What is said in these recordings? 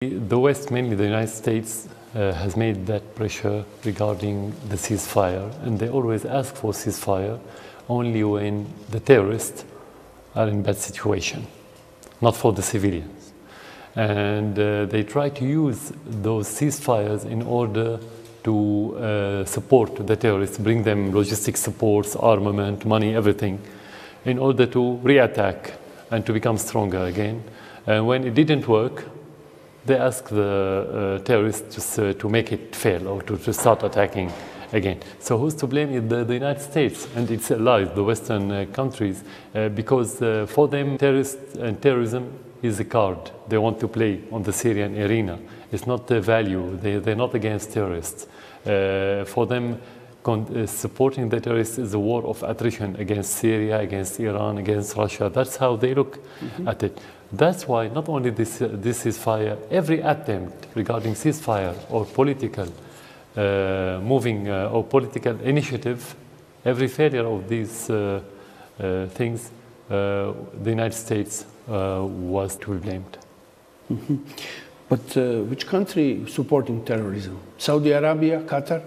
The West, mainly the United States, has made that pressure regarding the ceasefire, and they always ask for ceasefire only when the terrorists are in bad situation, not for the civilians. And they try to use those ceasefires in order to support the terrorists, bring them logistic supports, armament, money, everything, in order to re-attack and to become stronger again. And when it didn't work, they ask the terrorists to make it fail or to start attacking again. So who's to blame? Is the United States and its allies, the Western countries, because for them, terrorists and terrorism is a card they want to play on the Syrian arena. It's not the value. They're not against terrorists. For them, supporting the terrorists is a war of attrition against Syria, against Iran, against Russia. That's how they look at it. That's why not only this ceasefire, every attempt regarding ceasefire or political moving or political initiative, every failure of these things, the United States was to be blamed. But which country supporting terrorism? Saudi Arabia, Qatar?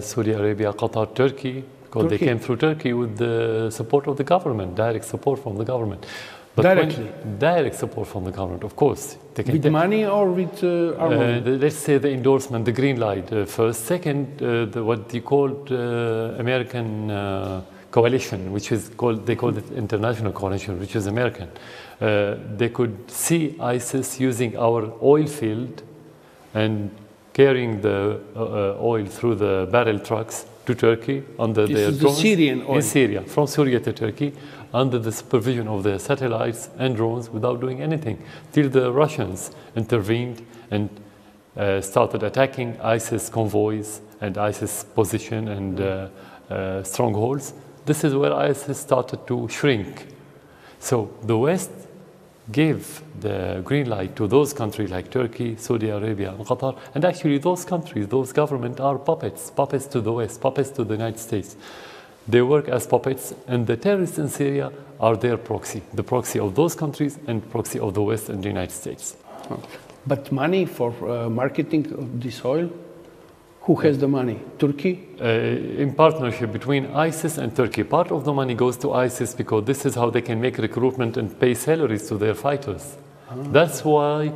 Saudi Arabia, Qatar, Turkey, because they came through Turkey with the support of the government, direct support from the government. But directly? Direct support from the government, of course. With money or with armament? Let's say the endorsement, the green light first. Second, what they called American coalition, which is called, they called it international coalition, which is American. They could see ISIS using our oil field and carrying the oil through the barrel trucks to Turkey under their drones. The Syrian oil? In Syria, from Syria to Turkey, under the supervision of the satellites and drones without doing anything, till the Russians intervened and started attacking ISIS convoys and ISIS position and strongholds. This is where ISIS started to shrink. So the West gave the green light to those countries like Turkey, Saudi Arabia, and Qatar. And actually those countries, those governments are puppets to the West, puppets to the United States. They work as puppets, and the terrorists in Syria are their proxy, the proxy of those countries and proxy of the West and the United States. But money for marketing of this oil? Who has the money? Turkey? In partnership between ISIS and Turkey. Part of the money goes to ISIS because this is how they can make recruitment and pay salaries to their fighters. That's why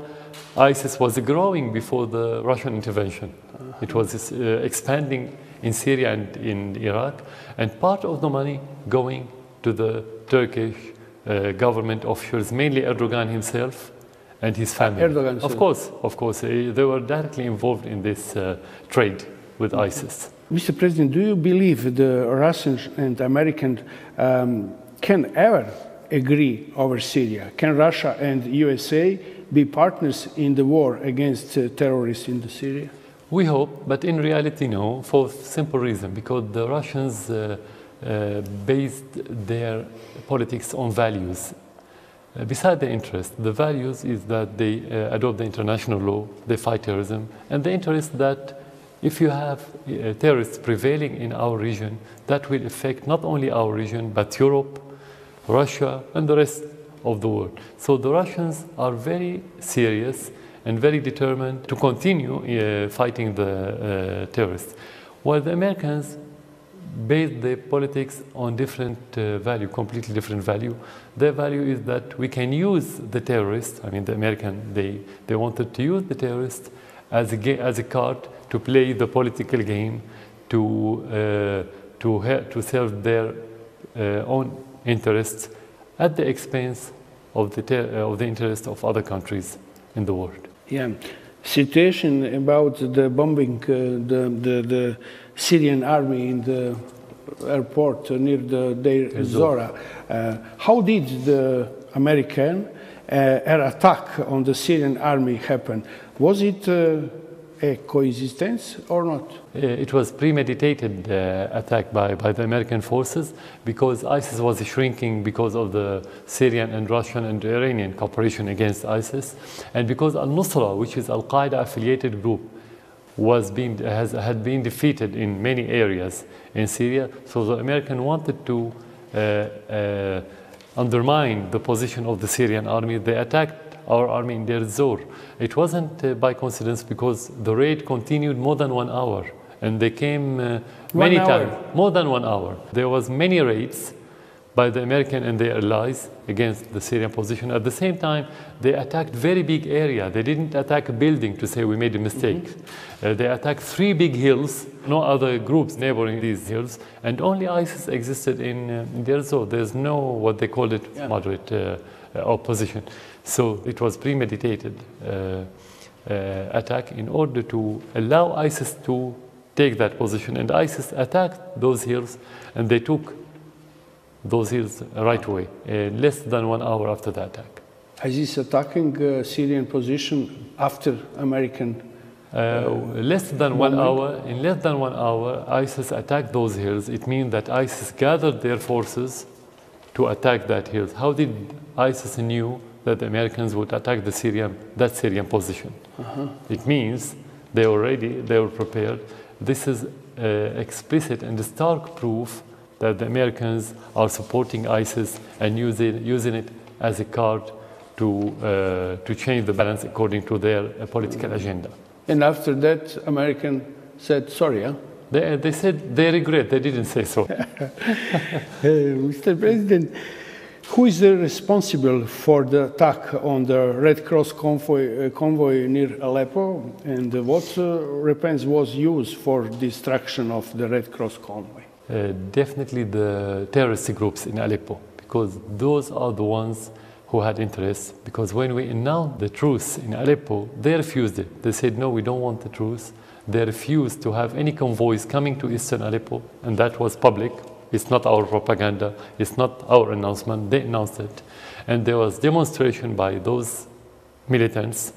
ISIS was growing before the Russian intervention. It was expanding in Syria and in Iraq, and part of the money going to the Turkish government officials, mainly Erdogan himself and his family. Erdogan, of course, they were directly involved in this trade with ISIS. Mr. President, do you believe the Russians and Americans can ever agree over Syria? Can Russia and USA be partners in the war against terrorists in Syria? We hope, but in reality, no, for a simple reason, because the Russians based their politics on values. Beside the interest, the values is that they adopt the international law, they fight terrorism, and the interest that if you have terrorists prevailing in our region, that will affect not only our region, but Europe, Russia, and the rest of the world. So the Russians are very serious and very determined to continue fighting the terrorists, while the Americans base their politics on different value, completely different value. Their value is that we can use the terrorists. I mean, the American, they wanted to use the terrorists as a card to play the political game, to serve their own interests at the expense of the interests of other countries in the world. Yeah, situation about the bombing the Syrian army in the airport near the Deir Zora. How did the American air attack on the Syrian army happen? Was it a coexistence or not? It was premeditated attack by the American forces because ISIS was shrinking because of the Syrian and Russian and Iranian cooperation against ISIS, and because al-Nusra, which is Al-Qaeda affiliated group, had been defeated in many areas in Syria. So the American wanted to undermine the position of the Syrian army. They attacked our army in Deir ez-Zor. It wasn't by coincidence, because the raid continued more than 1 hour, and they came many times, more than 1 hour. There was many raids by the American and their allies against the Syrian position. At the same time, they attacked very big area. They didn't attack a building to say we made a mistake. They attacked 3 big hills, no other groups neighboring these hills, and only ISIS existed in Deir ez-Zor. There's no, what they call it, moderate opposition. So it was premeditated attack in order to allow ISIS to take that position. And ISIS attacked those hills, and they took those hills right away, less than 1 hour after the attack. ISIS attacking Syrian position after American? Less than 1 hour. In less than 1 hour, ISIS attacked those hills. It means that ISIS gathered their forces to attack that hills. How did ISIS knew that the Americans would attack that Syrian position? It means they were prepared. This is explicit and stark proof that the Americans are supporting ISIS and using it as a card to change the balance according to their political agenda. And after that, American said sorry, huh? They said they regret. They didn't say so. Mr. President, who is responsible for the attack on the Red Cross convoy near Aleppo, and what weapons was used for destruction of the Red Cross convoy? Definitely the terrorist groups in Aleppo, because those are the ones who had interest. Because when we announced the truce in Aleppo, they refused it. They said, no, we don't want the truce. They refused to have any convoys coming to eastern Aleppo, and that was public. It's not our propaganda. It's not our announcement. They announced it. And there was demonstration by those militants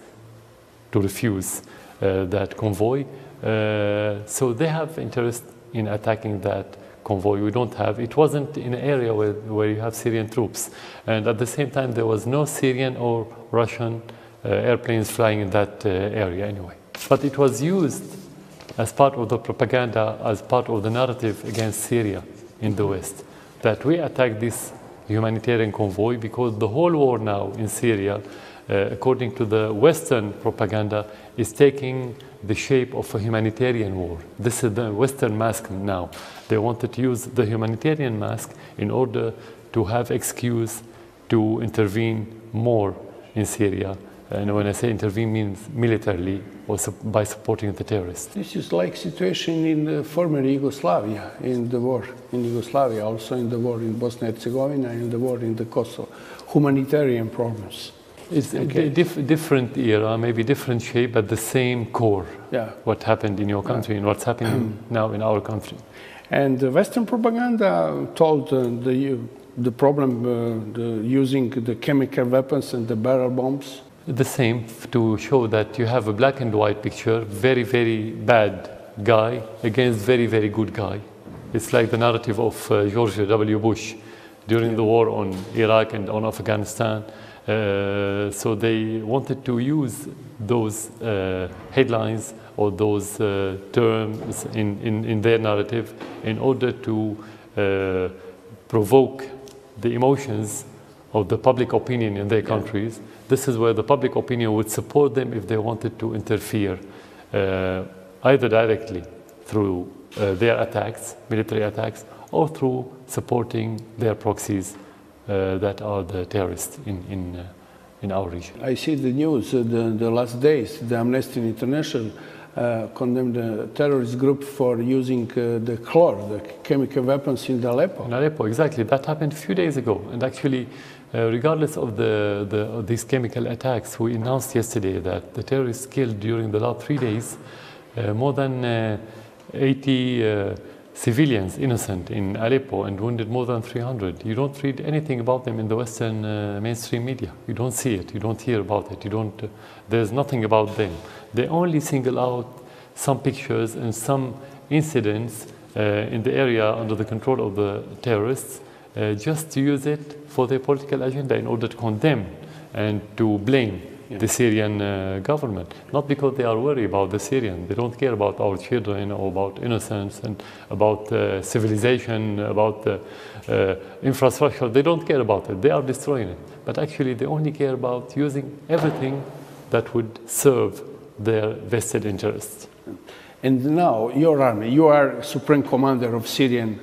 to refuse that convoy. So they have interest in attacking that convoy. We don't have. It wasn't in an area where you have Syrian troops. And at the same time, there was no Syrian or Russian airplanes flying in that area anyway. But it was used as part of the propaganda, as part of the narrative against Syria in the West, that we attacked this humanitarian convoy because the whole war now in Syria, according to the Western propaganda, is taking the shape of a humanitarian war. This is the Western mask now. They wanted to use the humanitarian mask in order to have excuse to intervene more in Syria. And when I say intervene, means militarily or by supporting the terrorists. This is like situation in the former Yugoslavia, in the war in Yugoslavia, also in the war in Bosnia and Herzegovina, in the war in the Kosovo. Humanitarian problems. It's a different era, maybe different shape, but the same core. Yeah. What happened in your country and what's happening now in our country. And the Western propaganda told the problem using the chemical weapons and the barrel bombs. The same, to show that you have a black and white picture, very, very bad guy against very, very good guy. It's like the narrative of George W. Bush during the war on Iraq and on Afghanistan. So they wanted to use those headlines or those terms in their narrative in order to provoke the emotions of the public opinion in their countries. This is where the public opinion would support them if they wanted to interfere, either directly through their attacks, military attacks, or through supporting their proxies that are the terrorists in our region. I see the news the last days. The Amnesty International condemned the terrorist group for using the chlor, the chemical weapons in Aleppo. In Aleppo, exactly. That happened a few days ago. And actually, regardless of these chemical attacks, we announced yesterday that the terrorists killed during the last 3 days more than 80 civilians, innocent, in Aleppo, and wounded more than 300. You don't read anything about them in the Western mainstream media. You don't see it. You don't hear about it. There's nothing about them. They only single out some pictures and some incidents in the area under the control of the terrorists, just to use it for their political agenda in order to condemn and to blame yeah. the Syrian government. Not because they are worried about the Syrian. They don't care about our children or about innocence and about civilization, about infrastructure. They don't care about it. They are destroying it. But actually, they only care about using everything that would serve their vested interests. And now, your army, you are supreme commander of Syrian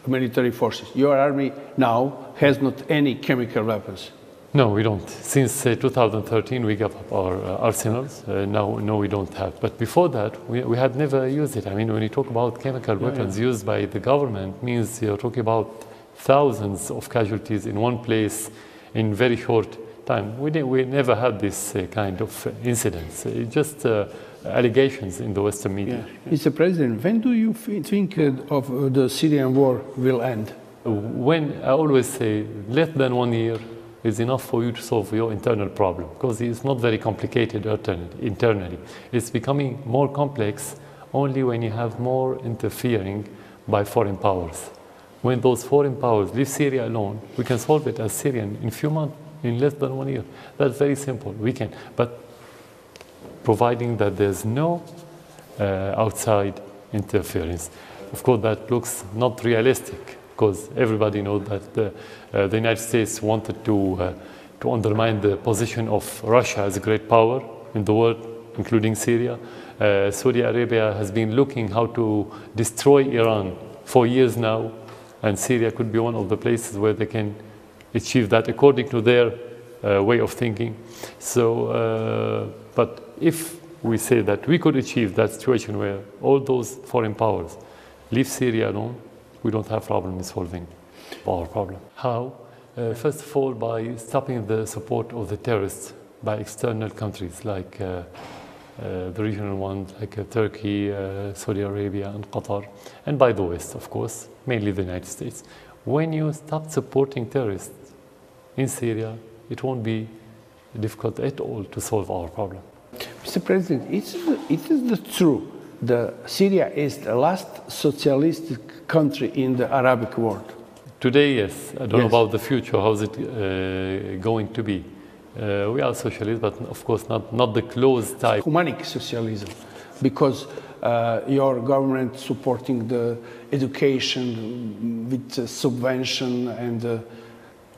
military forces. Your army now has not any chemical weapons. No, we don't. Since 2013, we gave up our arsenals. No, we don't have. But before that, we had never used it. I mean, when you talk about chemical weapons used by the government, means you're talking about thousands of casualties in one place in very short time. We never had this kind of incidents. Just allegations in the Western media. Yeah. Mr. President, when do you think of the Syrian war will end? When I always say less than 1 year is enough for you to solve your internal problem, because it's not very complicated internally. It's becoming more complex only when you have more interfering by foreign powers. When those foreign powers leave Syria alone, we can solve it as Syrian in few months, in less than 1 year. That's very simple. We can, but providing that there's no outside interference. Of course, that looks not realistic, because everybody knows that the United States wanted to undermine the position of Russia as a great power in the world, including Syria. Saudi Arabia has been looking how to destroy Iran for years now, and Syria could be one of the places where they can achieve that according to their way of thinking. So, but if we say that we could achieve that situation where all those foreign powers leave Syria alone, we don't have problem in solving our problem. How? First of all, by stopping the support of the terrorists by external countries like the regional ones like Turkey, Saudi Arabia and Qatar, and by the West, of course, mainly the United States. When you stop supporting terrorists in Syria, it won't be difficult at all to solve our problem. Mr. President, it is the truth that Syria is the last socialistic country in the Arabic world? Today, yes. I don't know about the future. How's it going to be? We are socialists, but of course not the closed type. Humanic socialism, because your government supporting the education with subvention and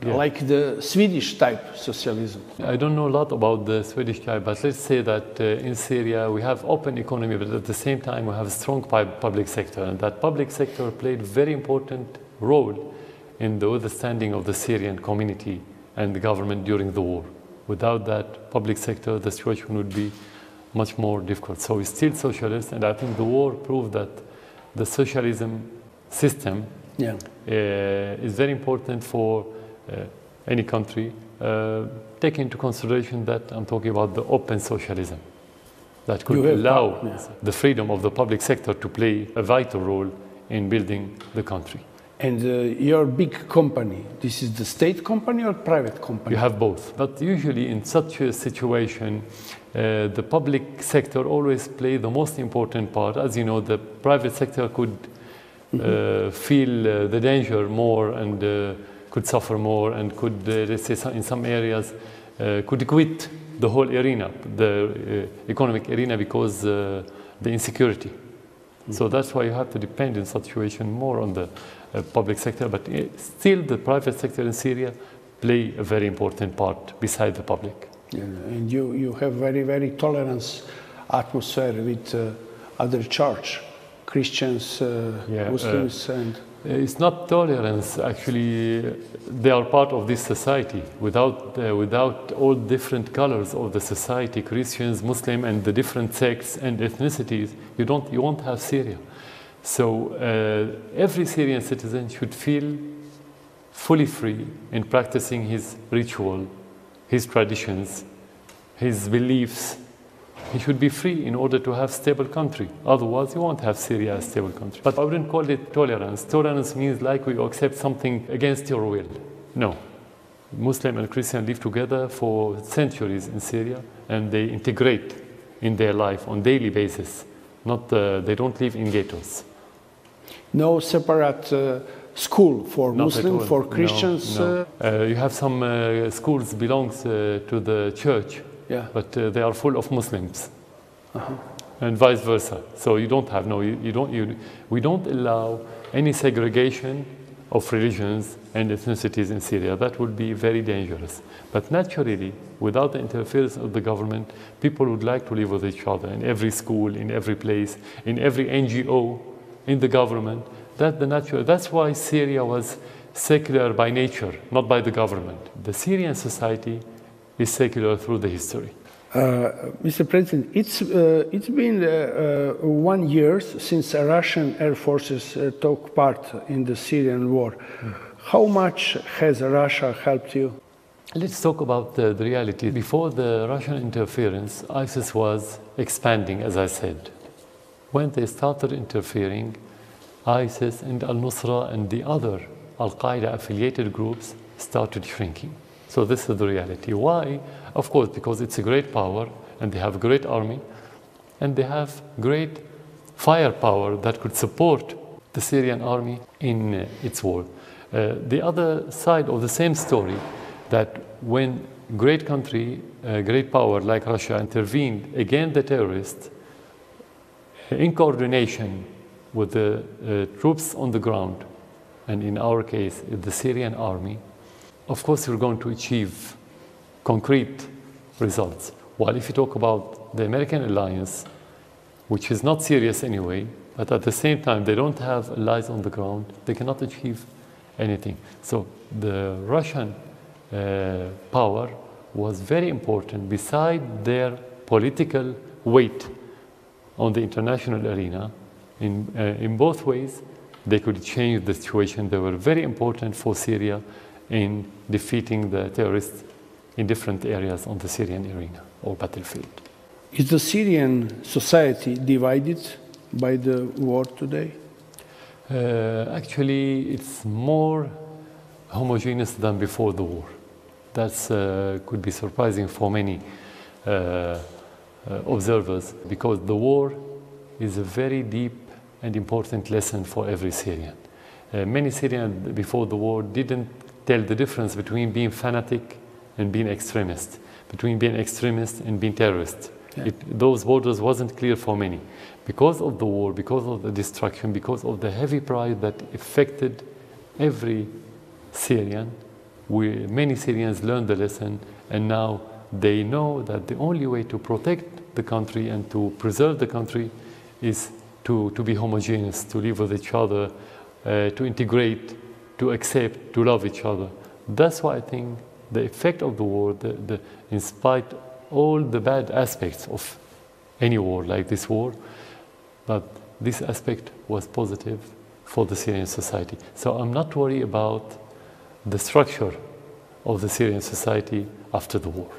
like the Swedish type socialism. I don't know a lot about the Swedish type, but let's say that in Syria we have open economy, but at the same time we have a strong public sector, and that public sector played a very important role in the understanding of the Syrian community and the government during the war. Without that public sector, the situation would be much more difficult. So we're still socialists, and I think the war proved that the socialism system is very important for any country. Take into consideration that I'm talking about the open socialism that could allow the freedom of the public sector to play a vital role in building the country. And your big company, this is the state company or private company? You have both. But usually in such a situation, the public sector always play the most important part. As you know, the private sector could feel the danger more and could suffer more and could, let's say in some areas, could quit the whole arena, the economic arena, because the insecurity. So that's why you have to depend in such situation more on the public sector, but still the private sector in Syria play a very important part beside the public. Yeah, and you have very tolerant atmosphere with other church, Christians, Muslims, and it's not tolerance. Actually, they are part of this society. Without all different colors of the society, Christians, Muslim, and the different sects and ethnicities, you won't have Syria. So every Syrian citizen should feel fully free in practicing his ritual, his traditions, his beliefs. He should be free in order to have a stable country. Otherwise, you won't have Syria as a stable country. But I wouldn't call it tolerance. Tolerance means like we accept something against your will. No. Muslim and Christian live together for centuries in Syria, and they integrate in their life on a daily basis. They don't live in ghettos. No separate school for Muslims, for Christians? No. You have some schools belongs to the church, Yeah. but they are full of Muslims, and vice versa. So you don't have we don't allow any segregation of religions and ethnicities in Syria. That would be very dangerous. But naturally, without the interference of the government, people would like to live with each other in every school, in every place, in every NGO, in the government. That's why Syria was secular by nature, not by the government. The Syrian society is secular through the history. Mr. President, it's been 1 year since Russian air forces took part in the Syrian war. How much has Russia helped you? Let's talk about the reality. Before the Russian interference, ISIS was expanding, as I said. When they started interfering, ISIS and al-Nusra and the other Al-Qaeda affiliated groups started shrinking. So this is the reality. Why? Of course, because it's a great power, and they have a great army, and they have great firepower that could support the Syrian army in its war. The other side of the same story, that when great country, great power like Russia intervened against the terrorists, in coordination with the troops on the ground, and in our case, the Syrian army, of course, you're going to achieve concrete results. While if you talk about the American alliance, which is not serious anyway, but at the same time, they don't have allies on the ground, they cannot achieve anything. So the Russian power was very important. Beside their political weight on the international arena, in both ways, they could change the situation. They were very important for Syria in defeating the terrorists in different areas on the Syrian arena or battlefield. Is the Syrian society divided by the war today? Actually, it's more homogeneous than before the war. That could be surprising for many observers, because the war is a very deep and important lesson for every Syrian. Many Syrians before the war didn't tell the difference between being fanatic and being extremist, between being extremist and being terrorist. Yeah. Those borders wasn't clear for many. Because of the war, because of the destruction, because of the heavy price that affected every Syrian, many Syrians learned the lesson, and now they know that the only way to protect the country and to preserve the country is to be homogeneous, to live with each other, to integrate, to accept, to love each other. That's why I think the effect of the war, in spite of all the bad aspects of any war like this war, but this aspect was positive for the Syrian society. So I'm not worried about the structure of the Syrian society after the war.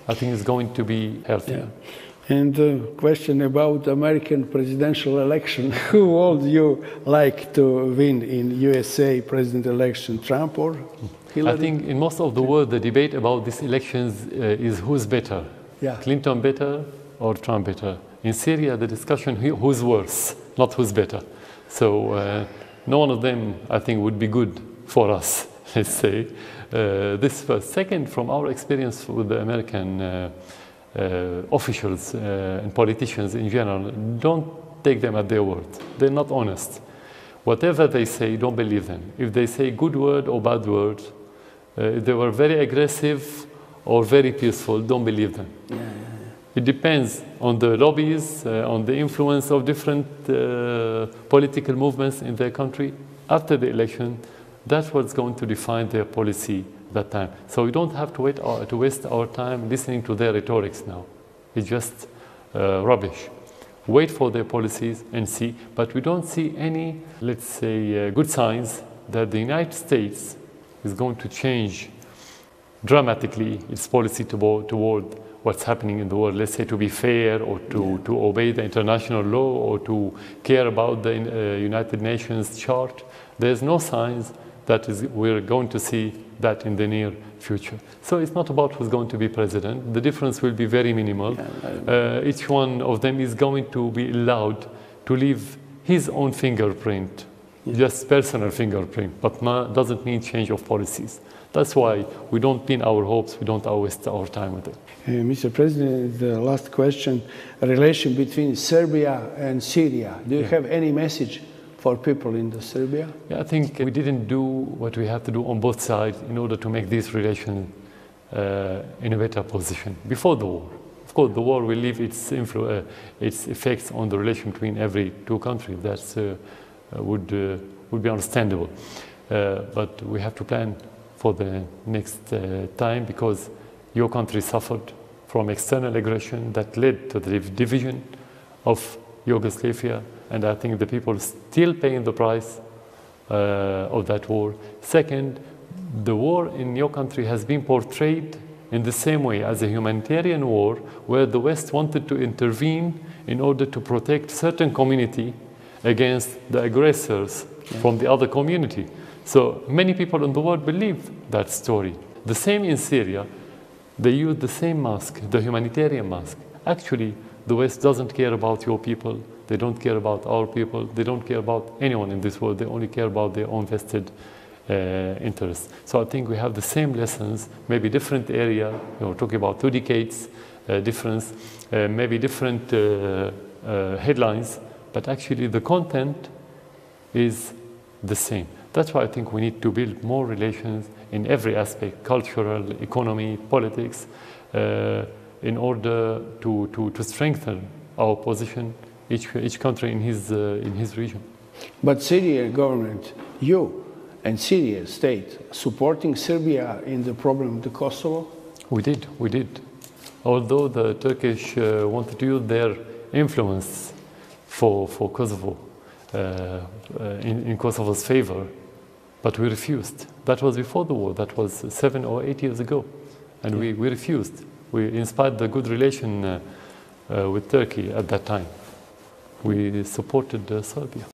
I think it's going to be healthy. Yeah. And the question about American presidential election, who would you like to win in USA president election, Trump or Hillary? I think in most of the world, the debate about these elections is who's better, Clinton better or Trump better. In Syria, the discussion who's worse, not who's better. So no one of them, I think, would be good for us, let's say. This first. Second, from our experience with the American officials and politicians in general, don't take them at their word. They're not honest. Whatever they say, don't believe them. If they say good word or bad word, if they were very aggressive or very peaceful, don't believe them. It depends on the lobbies, on the influence of different political movements in their country. After the election, that's what's going to define their policy that time. So we don't have to waste our time listening to their rhetorics now. It's just rubbish. Wait for their policies and see. But we don't see any, let's say, good signs that the United States is going to change dramatically its policy toward what's happening in the world. Let's say to be fair, or to obey the international law, or to care about the United Nations chart. There's no signs that we're going to see that in the near future. So it's not about who's going to be president. The difference will be very minimal. Each one of them is going to be allowed to leave his own fingerprint, just personal fingerprint, but doesn't mean change of policies. That's why we don't pin our hopes, we don't waste our time with it. Mr. President, the last question, relation between Serbia and Syria. Do you have any message for people in Serbia? Yeah, I think we didn't do what we have to do on both sides in order to make this relation in a better position before the war. Of course, the war will leave its effects on the relation between every two countries. That would be understandable. But we have to plan for the next time, because your country suffered from external aggression that led to the division of Yugoslavia, and I think the people are still paying the price of that war. Second, the war in your country has been portrayed in the same way as a humanitarian war, where the West wanted to intervene in order to protect certain community against the aggressors from the other community. So many people in the world believe that story. The same in Syria, they use the same mask, the humanitarian mask. Actually, the West doesn't care about your people, they don't care about our people, they don't care about anyone in this world, they only care about their own vested interests. So I think we have the same lessons, maybe different area, talking about 2 decades difference, maybe different headlines, but actually the content is the same. That's why I think we need to build more relations in every aspect, cultural, economy, politics, in order to strengthen our position, each country in his region. But Syrian government, you and Syria state, supporting Serbia in the problem of the Kosovo? We did. Although the Turkish wanted to use their influence for Kosovo, in Kosovo's favor, but we refused. That was before the war, that was 7 or 8 years ago, and we refused. In spite of the good relation with Turkey at that time, we supported Serbia.